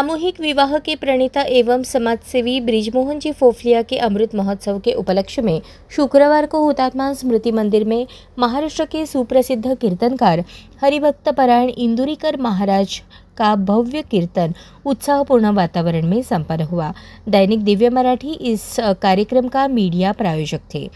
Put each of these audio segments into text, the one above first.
सामूहिक विवाह के प्रणेता एवं समाजसेवी बृजमोहन जी फोफलिया के अमृत महोत्सव के उपलक्ष्य में शुक्रवार को हुतात्मा स्मृति मंदिर में महाराष्ट्र के सुप्रसिद्ध कीर्तनकार हरिभक्त परायण इंदुरीकर महाराज का भव्य कीर्तन उत्साहपूर्ण वातावरण में संपन्न हुआ। दैनिक दिव्य मराठी इस कार्यक्रम का मीडिया प्रायोजक थे।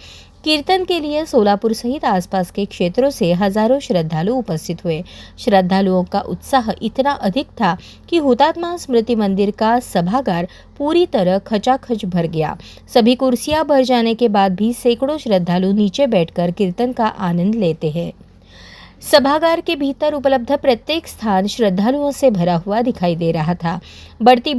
कीर्तन के लिए सोलापुर सहित आसपास के क्षेत्रों से हजारों श्रद्धालु उपस्थित हुए। श्रद्धालुओं का उत्साह इतना अधिक था कि हुतात्मा स्मृति मंदिर का सभागार पूरी तरह खचाखच भर गया। सभी कुर्सियां भर जाने के बाद भी सैकड़ों श्रद्धालु नीचे बैठकर कीर्तन का आनंद लेते हैं। सभागार के भीतर उपलब्ध प्रत्येक स्थान श्रद्धालुओं से भरा हुआ दिखाई दे रहा था। बढ़ती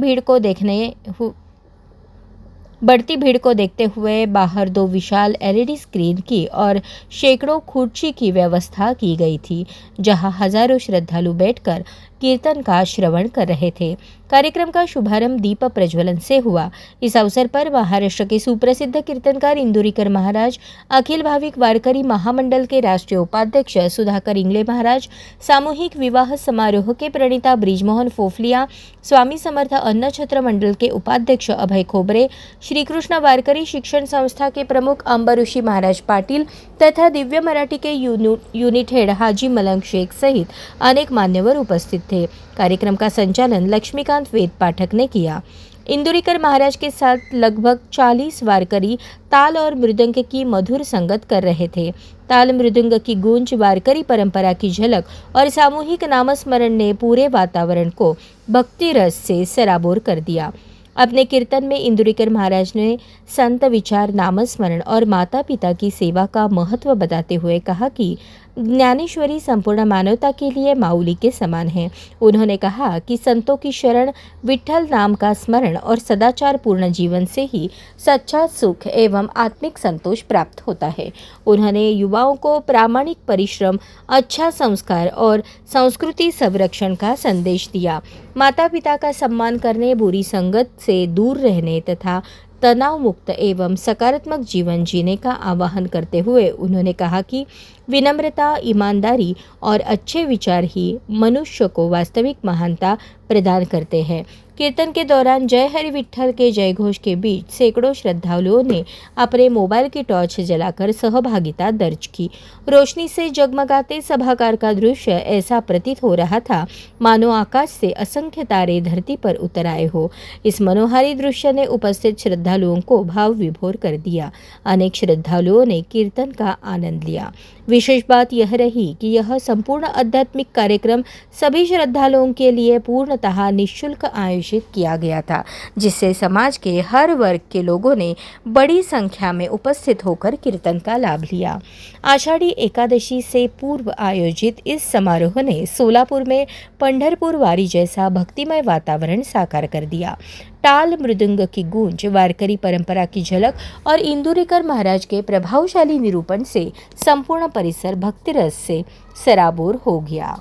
भीड़ को देखते हुए बाहर 2 विशाल एलईडी स्क्रीन की और सैकड़ों खुर्ची की व्यवस्था की गई थी, जहां हजारों श्रद्धालु बैठकर कीर्तन का श्रवण कर रहे थे। कार्यक्रम का शुभारंभ दीप प्रज्वलन से हुआ। इस अवसर पर महाराष्ट्र के सुप्रसिद्ध कीर्तनकार इंदुरीकर महाराज, अखिल भाविक वारकरी महामंडल के राष्ट्रीय उपाध्यक्ष सुधाकर इंगले महाराज, सामूहिक विवाह समारोह के प्रणेता बृजमोहन फोफलिया, स्वामी समर्थ अन्न छत्र मंडल के उपाध्यक्ष अभय खोबरे, श्री कृष्ण वारकरी शिक्षण संस्था के प्रमुख अंबरुषी महाराज पाटिल तथा दिव्य मराठी के यूनिट हेड हाजी मलंग शेख सहित अनेक मान्यवर उपस्थित थे। कार्यक्रम का संचालन लक्ष्मीकांत वेद पाठक ने किया। इंदुरीकर महाराज के साथ लगभग 40 वारकरी ताल और मृदंग की मधुर संगत कर रहे थे। ताल मृदंग की गूंज, वारकरी परंपरा की झलक और सामूहिक नामस्मरण ने पूरे वातावरण को भक्ति रस से सराबोर कर दिया। अपने कीर्तन में इंदुरीकर महाराज ने संत विचार, नामस्मरण और माता पिता की सेवा का महत्व बताते हुए कहा कि ज्ञानेश्वरी संपूर्ण मानवता के लिए माऊली के समान है। उन्होंने कहा कि संतों की शरण, विठ्ठल नाम का स्मरण और सदाचार पूर्ण जीवन से ही सच्चा सुख एवं आत्मिक संतोष प्राप्त होता है। उन्होंने युवाओं को प्रामाणिक परिश्रम, अच्छा संस्कार और संस्कृति संरक्षण का संदेश दिया। माता पिता का सम्मान करने, बुरी संगत से दूर रहने तथा तनाव मुक्त एवं सकारात्मक जीवन जीने का आह्वान करते हुए उन्होंने कहा कि विनम्रता, ईमानदारी और अच्छे विचार ही मनुष्य को वास्तविक महानता प्रदान करते हैं। कीर्तन के दौरान जय हरि विठ्ठल के जयघोष के बीच सैकड़ों श्रद्धालुओं ने अपने मोबाइल की टॉर्च जलाकर सहभागिता दर्ज की। रोशनी से जगमगाते सभागार का दृश्य ऐसा प्रतीत हो रहा था मानो आकाश से असंख्य तारे धरती पर उतर आए हो। इस मनोहारी दृश्य ने उपस्थित श्रद्धालुओं को भाव विभोर कर दिया। अनेक श्रद्धालुओं ने कीर्तन का आनंद लिया। विशेष बात यह रही कि यह संपूर्ण आध्यात्मिक कार्यक्रम सभी श्रद्धालुओं के लिए पूर्णतः निःशुल्क आयोजित किया गया था, जिससे समाज के हर वर्ग के लोगों ने बड़ी संख्या में उपस्थित होकर कीर्तन का लाभ लिया। आषाढ़ी एकादशी से पूर्व आयोजित इस समारोह ने सोलापुर में पंढरपुर वारी जैसा भक्तिमय वातावरण साकार कर दिया। ताल मृदंग की गूंज, वारकरी परंपरा की झलक और इंदुरीकर महाराज के प्रभावशाली निरूपण से संपूर्ण परिसर भक्ति रस से सराबोर हो गया।